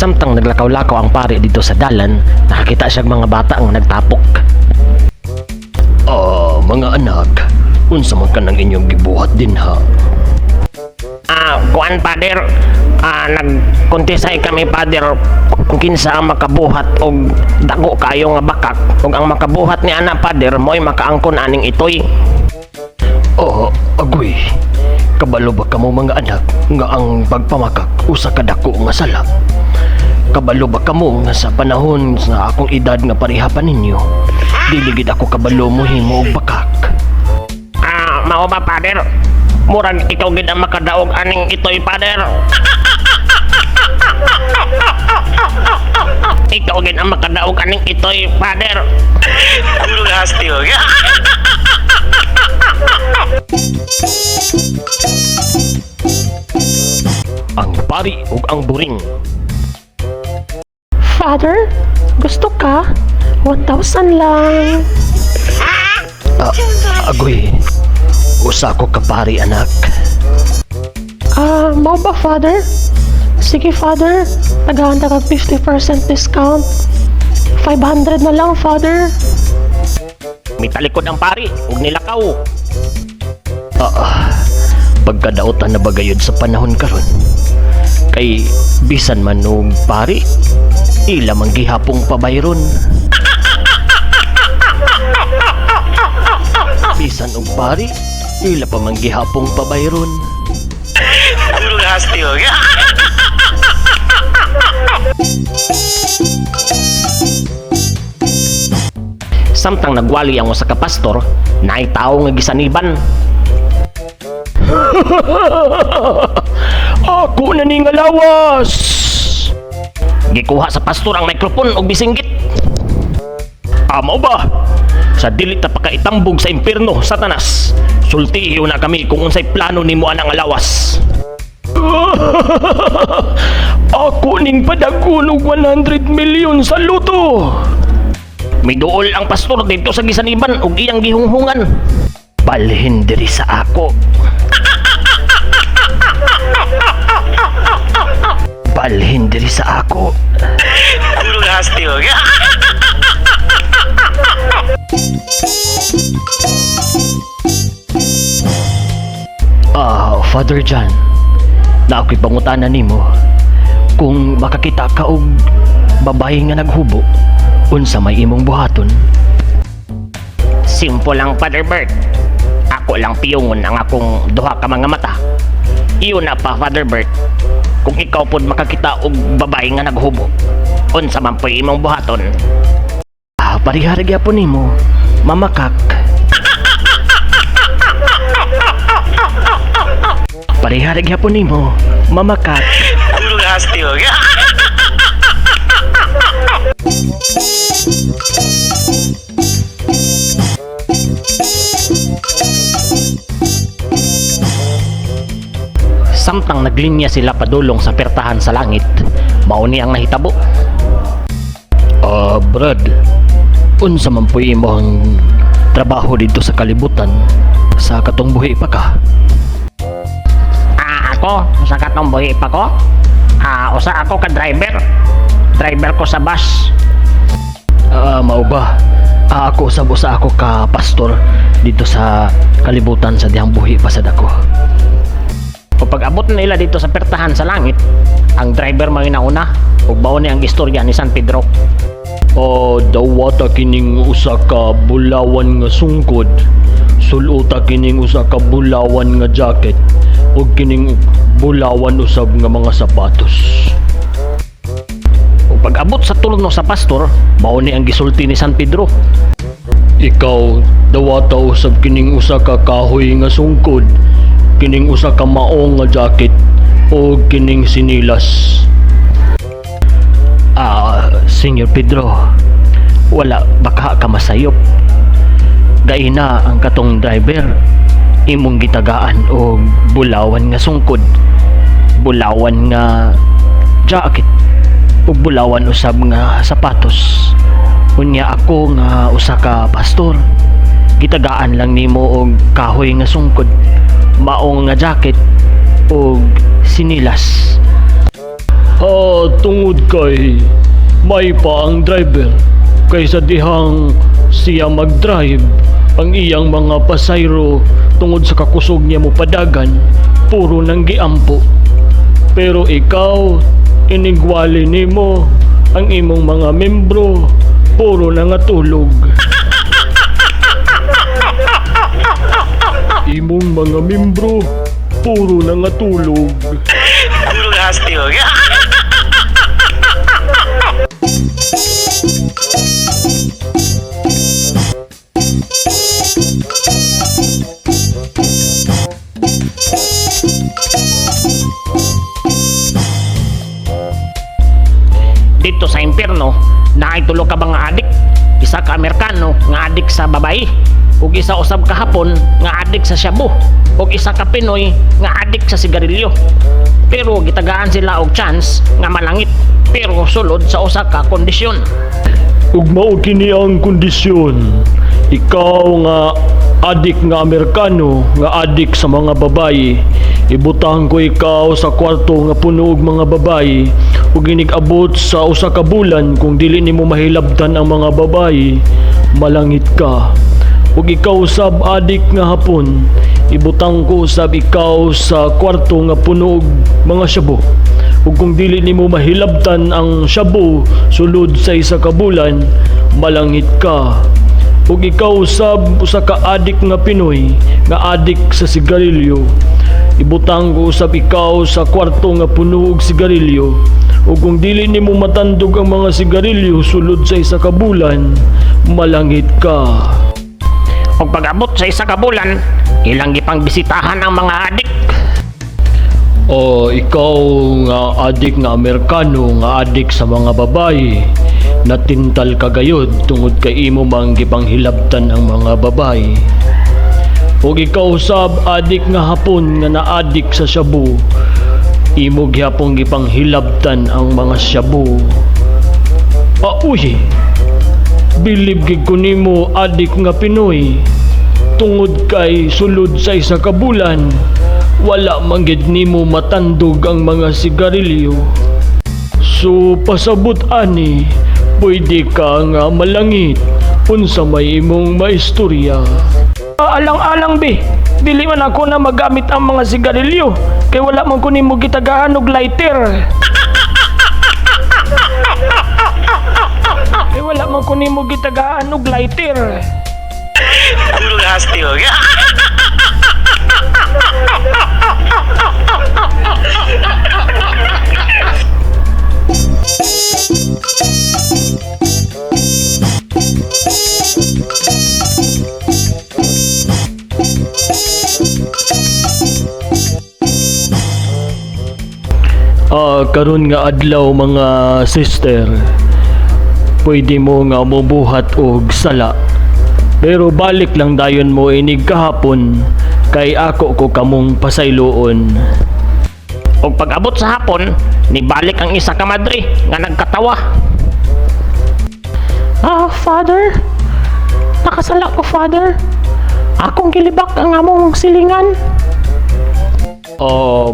Samtang naglakaw-lakaw ang pari dito sa dalan, nakakita siya mga bata ang nagtapok. Mga anak, unsa man ka ng inyong gibuhat din ha? Kuan pader, nagkontisay kami pader kung kinsa ang makabuhat og dago kayo nga bakak ug ang makabuhat ni ana pader mo'y makaangkon aning itoy. Agoy, kabalo ba kamo mga anak nga ang pagpamakak usa ka dako nga sala? Kabalo ba kamo nga sa panahon sa akong edad nga pareha pa ninyo, dili gid ako kabalo mo himo og bakak? Mao ba pader? Murag ikaw gid ang makadaog aning itoy pader. Ikaw gid ang makadaog aning itoy pader. Puro hasti ho. Ang pari ug ang buring. Father, gusto ka? 1,000 lang. Agoy, usa ko ka pari anak. Mau ba, Father? Sige, Father. Naghahanda kag 50% discount. 500 na lang, Father. Mitalikod ang pari ug nilakaw. Pagkadaotan na bagayod sa panahon karon. Kay bisan man og pari, ila man gihapong pabayron. Bisan og pari, ila pa man gihapong pabayron. Puro hasti ho. Samtang nagwali ang usa ka pastor, naay tawo nga gisaniban. Ako na ni nga lawas. Gikuha sa pastor ang mikrofon og bisinggit. Amo ba? Sa dili ta pakaitambog sa impierno, Satanas. Sultiyo na kami kung unsay plano nimo anang lawas. Ako ning padagon og 100 milyon sa luto. Miduol ang pastor dito sa gisaniban ug iyang gihunghungan. Balhin diri sa ako. Balhin diri sa ako. Puro hasti ho. Father John, na ako'y pangutanan nimo kung makakita ka og babae nga naghubo, unsa may imong buhaton? Simple lang, Father Bert. Ako lang piyongon ang akong duha ka mga mata. Iyon na pa, Father Bert. Kung ikaw pod makakita og babae nga naghubo, unsa man po'y imong buhaton? Parihara gyapon nimo, mamakak. Parihara gyapon nimo, mamakak. Puro hasti ho. Samtang naglinya sila padulong sa pertahan sa langit, mauni ang nahitabo. Brad, unsa man po'y imong trabaho dito sa kalibutan, sa katong buhi pa ka? Ako, sa katong buhi pa ko, usa ako ka driver. Driver ko sa bus. Mao ba? Ako sa ako ka pastor dito sa kalibutan sa dihang buhi pa sa dako. Kapag abot na nila dito sa pertahan sa langit, ang driver mga nauna ug mao ni ang istorya ni San Pedro. Dawata kining usa ka bulawan nga sungkod, sulota kining usa ka bulawan nga jacket, ug kining bulawan usab nga mga sapatos. Ug pag abot sa turno sa pastor, mao ni ang gisulti ni San Pedro. Ikaw dawata usab kining usa ka kahoy nga sungkod, kining usa ka maong nga jacket, o kining sinilas. Senyor Pedro, wala baka ka masayop. Gaina ang katong driver, imong gitagaan og bulawan nga sungkod, bulawan nga jacket, ug bulawan usab nga sapatos. Unya ako nga usa ka pastor, gitagaan lang nimo og kahoy nga sungkod, maong nga jacket ug sinilas. Tungod kay may pa ang driver kaysa dihang siya mag-drive ang iyang mga pasayro tungod sa kakusog niya mo padagan puro nang giampo. Pero ikaw inigwali nimo ang imong mga membro puro nangatulog. Imong mga membro puro nangatulog. Puro hasti ho gaya. Dito sa impyerno, naitulo ka mga adik. Isa ka Amerikano nga adik sa babae, ug isa usab ka Hapon nga adik sa shabu, ug isa ka Pinoy nga adik sa sigarilyo. Pero gitagaan sila og chance nga malangit, pero sulod sa usa ka kondisyon. Ug mao kini ang kondisyon. Ikaw nga adik nga Amerikano nga adik sa mga babae, ibutang ko ikaw sa kwarto nga puno og mga babae ug inig-abot sa usa ka bulan. Kung dili nimo mahilabtan ang mga babae, malangit ka. Ug ikaw usab adik nga Hapon, ibutang ko usab ikaw sa kwarto nga puno og mga shabu. Ug kung dili nimo mahilabtan ang shabu sulod sa isa ka bulan, malangit ka. Ug ikaw usab usa ka adik nga Pinoy nga adik sa sigarilyo, ibutang ko usab ikaw sa kwarto nga puno og sigarilyo. Ug kung dili nimo matandog ang mga sigarilyo sulod sa isa ka bulan, malangit ka. Ug pag-abot sa isa ka bulan, ilang gipang bisitahan ang mga adik. Ikaw nga adik nga Amerikano nga adik sa mga babae, natintal ka gayud tungod kay imo mang gipanghilabtan ang mga babae. Ug ikaw usab adik nga Hapon nga naadik sa shabu, imo gyapon gipanghilabtan ang mga shabu. Uy, bilib gid ko nimo adik nga Pinoy, tungod kay sulod sa isa ka bulan wala man gid nimo matandog ang mga sigarilyo. So pasabot ani, pwede ka nga malangit unsa may imong maistorya. Alang-alang be, dili man ako na magamit ang mga sigarilyo kay wala man ko nimo gitagaan og lighter. Kay wala man ko nimo gitagaan og lighter. Puro hasti ho gaya. Karon nga adlaw mga sister, pwede mo nga mubuhat og sala. Pero balik lang dayon mo inig kahapon kay ako ko kamong pasayloon. Ug pag-abot sa hapon, nibalik ang isa ka madre nga nagkatawa. Father, nakasala ko, Father. Akong gilibak ang among silingan.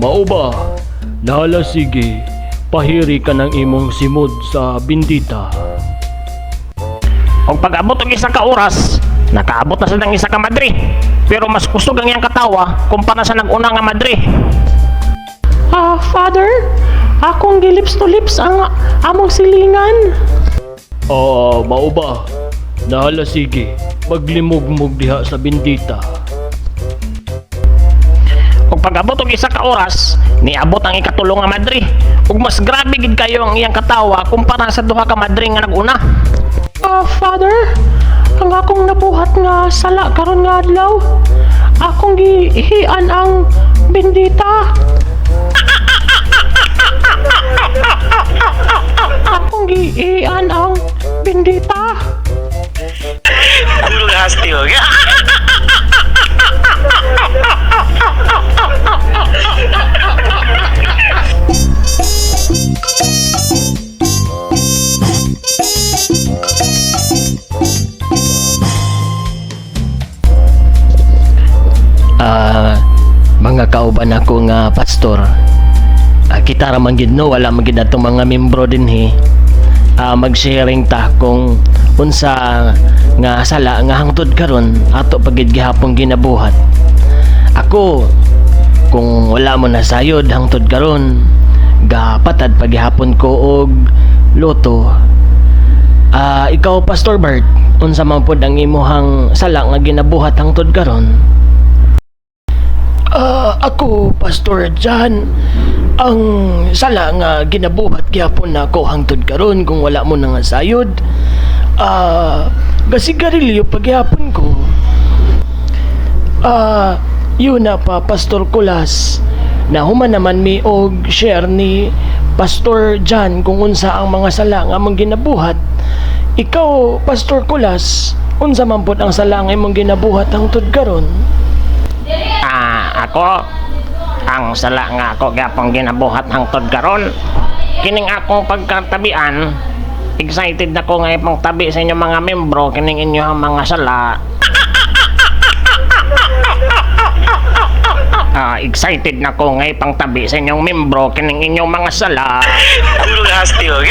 Mao ba? Nahala sige, pahiri ka ng imong simod sa bindita. Ug pag-abot og isa ka oras, nakaabot na sa ng isa ka madre. Pero mas kusog ang iyang katawa kumpara sa nag-una nga madre. Father, akong gilips to lips ang among silingan. Mao ba? Nahala sige, maglimog-mog diha sa bindita. Ug pag-abot og isa ka oras, niabot ang ikatulong nga madre. Ug mas grabe gid kayo ang iyang katawa kumpara sa duha ka madre nga nag-una. Father, ang akong nabuhat nga sala karon nga adlaw, akong gihian ang bendita. Akong gihian ang bendita. Puro hasti ho gaya. Mga kauban ako nga pastor, kita raman gid no, wala man gid atong mga membro din mag-sharing ta kung unsa nga sala nga hangtod karon ato pagid gihapon ginabuhat. Ako kung wala mo na sayod hangtod karon, gapatad paghihapon ko og loto. Ikaw Pastor Bert, unsa man pod ang imuhang sala nga ginabuhat hangtod karon? Ako Pastor Jan, ang sala nga ginabuhat gyapon nako hangtod karon kung wala mo na nga sayod. Gasigarilyo paghihapon ko. Yun na pa Pastor Kulas, na human naman mi og share ni Pastor Jan kung unsa ang mga sala nga among ginabuhat. Ikaw Pastor Kulas, unsa man pod ang sala nga imong ginabuhat hangtod karon? Ako, ang sala nga ako gapong ginabuhat hangtod karon, kining akong pagkatabian, excited na ko nga ipang tabi sa inyo mga membro kining inyong mga sala. Excited na ko nga ipang tabi sa inyong membro kining inyong mga sala. Puro hasti, oh.